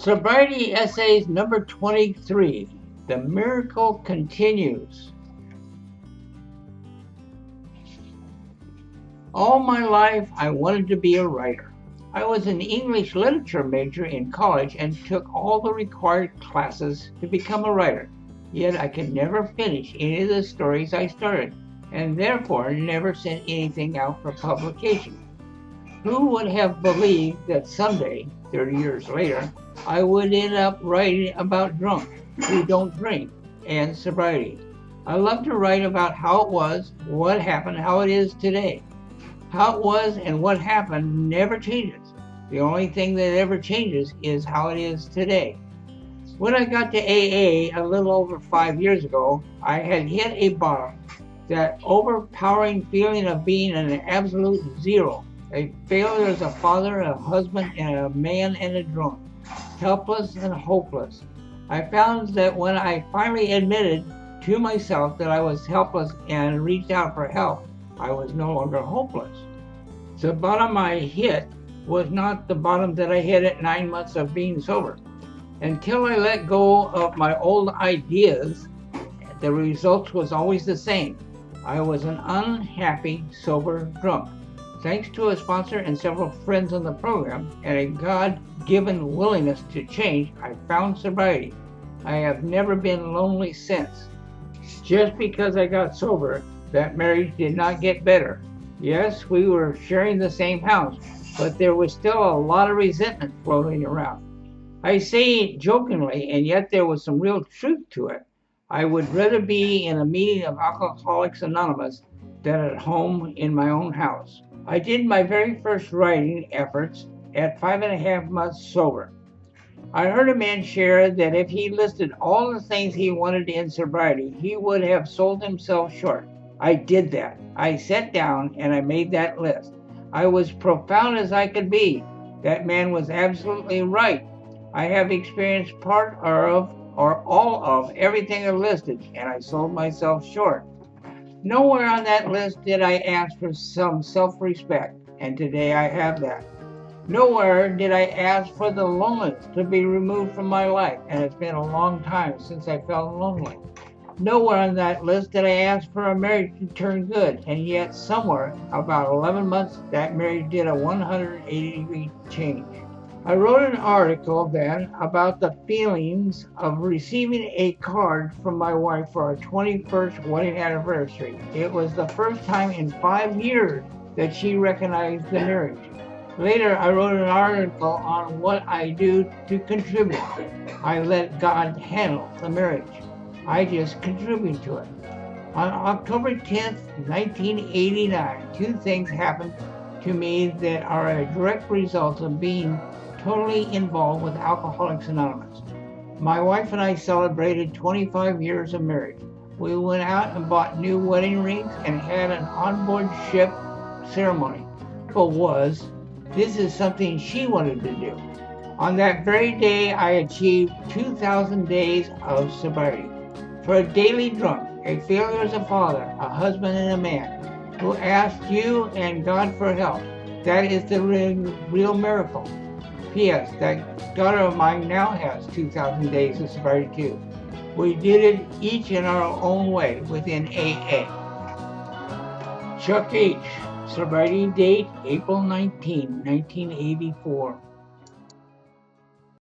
Sobriety Essays number 23. The Miracle Continues. All my life, I wanted to be a writer. I was an English literature major in college and took all the required classes to become a writer. Yet I could never finish any of the stories I started, and therefore never sent anything out for publication. Who would have believed that someday, 30 years later, I would end up writing about drunk who don't drink and sobriety? I love to write about how it was, what happened, how it is today. How it was and what happened never changes. The only thing that ever changes is how it is today. When I got to AA a little over 5 years ago, I had hit a bottom, that overpowering feeling of being an absolute zero, a failure as a father, a husband, and a man and a drunk, helpless and hopeless. I found that when I finally admitted to myself that I was helpless and reached out for help, I was no longer hopeless. The bottom I hit was not the bottom that I hit at 9 months of being sober. Until I let go of my old ideas, the result was always the same. I was an unhappy, sober drunk. Thanks to a sponsor and several friends on the program and a God-given willingness to change, I found sobriety. I have never been lonely since. Just because I got sober, that marriage did not get better. Yes, we were sharing the same house, but there was still a lot of resentment floating around. I say it jokingly, and yet there was some real truth to it. I would rather be in a meeting of Alcoholics Anonymous than at home in my own house. I did my very first writing efforts at 5.5 months sober. I heard a man share that if he listed all the things he wanted in sobriety, he would have sold himself short. I did that. I sat down and I made that list. I was profound as I could be. That man was absolutely right. I have experienced part or all of everything I listed, and I sold myself short. Nowhere on that list did I ask for some self-respect, and today I have that. Nowhere did I ask for the loneliness to be removed from my life, and it's been a long time since I felt lonely. Nowhere on that list did I ask for a marriage to turn good, and yet somewhere, about 11 months, that marriage did a 180-degree change. I wrote an article then about the feelings of receiving a card from my wife for our 21st wedding anniversary. It was the first time in 5 years that she recognized the marriage. Later, I wrote an article on what I do to contribute. I let God handle the marriage. I just contribute to it. On October 10th, 1989, two things happened to me that are a direct result of being totally involved with Alcoholics Anonymous. My wife and I celebrated 25 years of marriage. We went out and bought new wedding rings and had an onboard ship ceremony. This is something she wanted to do. On that very day, I achieved 2,000 days of sobriety. For a daily drunk, a failure as a father, a husband and a man, who asked you and God for help, that is the real miracle. P.S. That daughter of mine now has 2,000 days of sobriety too. We did it each in our own way within AA. Chuck H. Sobriety date April 19, 1984.